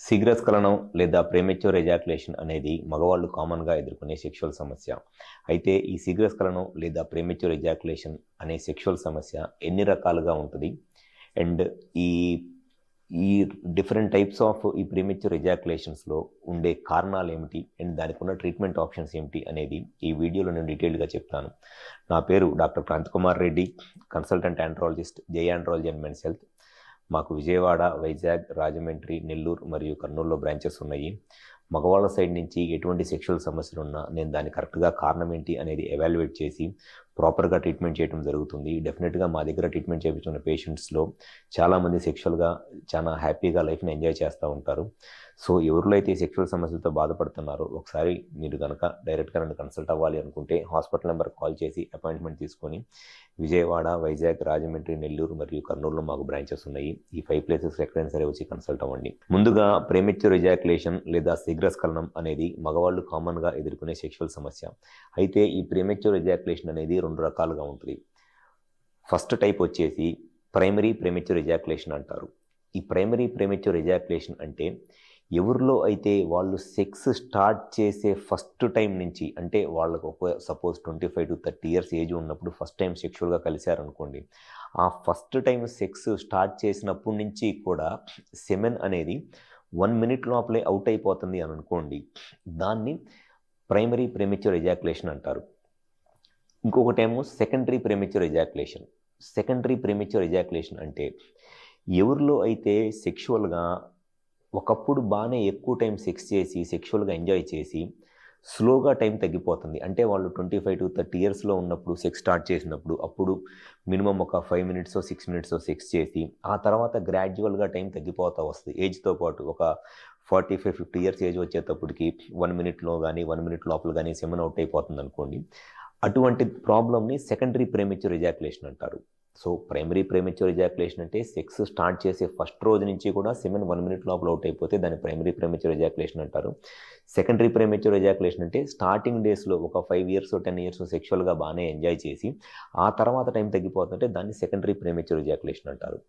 శీఘ్రస్ఖలనం లేదా premature ejaculation అనేది మగవాళ్ళు కామన్గా ఎదుర్కొనే సెక్షువల్ సమస్య. అయితే ఈ శీఘ్రస్ఖలనం లేదా ప్రీమెచ్యూర్ ఎజాక్యులేషన్ అనే సెక్షువల్ సమస్య ఎన్ని రకాలుగా ఉంటుంది అండ్ ఈ ఈ డిఫరెంట్ టైప్స్ ఆఫ్ ఈ ప్రీమెచ్యూర్ ఎజాక్యులేషన్స్లో ఉండే కారణాలు ఏమిటి అండ్ దానికి ఉన్న ట్రీట్మెంట్ ఆప్షన్స్ ఏమిటి అనేది ఈ వీడియోలో నేను డీటెయిల్గా చెప్తాను. నా పేరు doctor Kranthi Kumar Reddy, consultant andrologist, జై ఆండ్రాలజీ అండ్ మెన్స్ హెల్త్. మాకు విజయవాడ, వైజాగ్, రాజమండ్రి, నెల్లూరు మరియు కర్నూలులో బ్రాంచెస్ ఉన్నాయి. మగవాళ్ళ సైడ్ నుంచి ఎటువంటి సెక్షువల్ సమస్యలు ఉన్నా నేను దాన్ని కరెక్ట్గా కారణం ఏంటి అనేది ఎవాల్యుయేట్ చేసి ప్రాపర్గా ట్రీట్మెంట్ చేయడం జరుగుతుంది. డెఫినెట్గా మా దగ్గర ట్రీట్మెంట్ చేయించుకున్న పేషెంట్స్లో చాలామంది సెక్షువల్గా చాలా హ్యాపీగా లైఫ్ని ఎంజాయ్ చేస్తూ ఉంటారు. సో ఎవరిలో అయితే సెక్షువల్ సమస్యలతో బాధపడుతున్నారో ఒకసారి మీరు కనుక డైరెక్ట్గా నన్ను కన్సల్ట్ అవ్వాలి అనుకుంటే హాస్పిటల్ నెంబర్కి కాల్ చేసి అపాయింట్మెంట్ తీసుకొని విజయవాడ, వైజాగ్, రాజమండ్రి, నెల్లూరు మరియు కర్నూలులో మాకు బ్రాంచెస్ ఉన్నాయి. ఈ 5 ప్లేసెస్ ఎక్కడైనా సరే వచ్చి కన్సల్ట్ అవ్వండి. ముందుగా ప్రీమెచ్యూర్ ఎజాక్యులేషన్ లేదా శీఘ్రస్ఖలనం అనేది మగవాళ్ళు కామన్గా ఎదుర్కొనే సెక్షువల్ సమస్య. అయితే ఈ ప్రీమెచ్యూర్ ఎజాక్యులేషన్ అనేది 2 రకాలుగా ఉంటుంది. ఫస్ట్ టైప్ వచ్చేసి ప్రైమరీ ప్రీమెచ్యూర్ ఎజాక్యులేషన్ అంటారు. ఈ ప్రైమరీ ప్రీమెచ్యూర్ ఎజాక్యులేషన్ అంటే ఎవరిలో అయితే వాళ్ళు సెక్స్ స్టార్ట్ చేసే ఫస్ట్ టైం నుంచి, అంటే వాళ్ళకు సపోజ్ 25 to 30 years ఏజ్ ఉన్నప్పుడు ఫస్ట్ టైం సెక్షువల్గా కలిశారనుకోండి, ఆ ఫస్ట్ టైం సెక్స్ స్టార్ట్ చేసినప్పటి నుంచి కూడా సెమెన్ అనేది 1 minute లోపలే అవుట్ అయిపోతుంది అని అనుకోండి, దాన్ని ప్రైమరీ ప్రీమెచ్యూర్ ఎజాక్యులేషన్ అంటారు. ఇంకొకటేమో secondary premature ejaculation. Secondary premature ejaculation అంటే ఎవరిలో అయితే సెక్షువల్గా ఒకప్పుడు బాగానే ఎక్కువ టైం సెక్స్ చేసి సెక్షువల్గా ఎంజాయ్ చేసి స్లోగా టైం తగ్గిపోతుంది. అంటే వాళ్ళు 25 to 30 yearsలో ఉన్నప్పుడు సెక్స్ స్టార్ట్ చేసినప్పుడు అప్పుడు మినిమం ఒక 5 minutes 6 minutes సెక్స్ చేసి ఆ తర్వాత గ్రాడ్యువల్గా టైం తగ్గిపోతూ వస్తుంది. ఏజ్తో పాటు ఒక 45-50 years ఏజ్ వచ్చేటప్పటికి 1 minute కానీ 1 minute లోపల కానీ సెమెన్ అవుట్ అయిపోతుంది అనుకోండి. అటువంటి ప్రాబ్లమ్ని సెకండరీ ప్రీమెచ్యూర్ ఎజాక్యులేషన్ అంటారు. సో ప్రైమరీ ప్రీమెచ్యూర్ ఎజాక్యులేషన్ అంటే సెక్స్ స్టార్ట్ చేసే ఫస్ట్ రోజు నుంచి కూడా సెమెన్ 1 minute లోపల అవుట్ అయిపోతే దాన్ని ప్రైమరీ ప్రీమెచ్యూర్ ఎజాక్యులేషన్ అంటారు. సెకండరీ ప్రీమెచ్యూర్ ఎజాక్యులేషన్ అంటే స్టార్టింగ్ డేస్లో ఒక 5 years 10 years సెక్షువల్గా బాగానే ఎంజాయ్ చేసి ఆ తర్వాత టైం తగ్గిపోతుంటే దాన్ని సెకండరీ ప్రీమెచ్యూర్ ఎజాక్యులేషన్ అంటారు.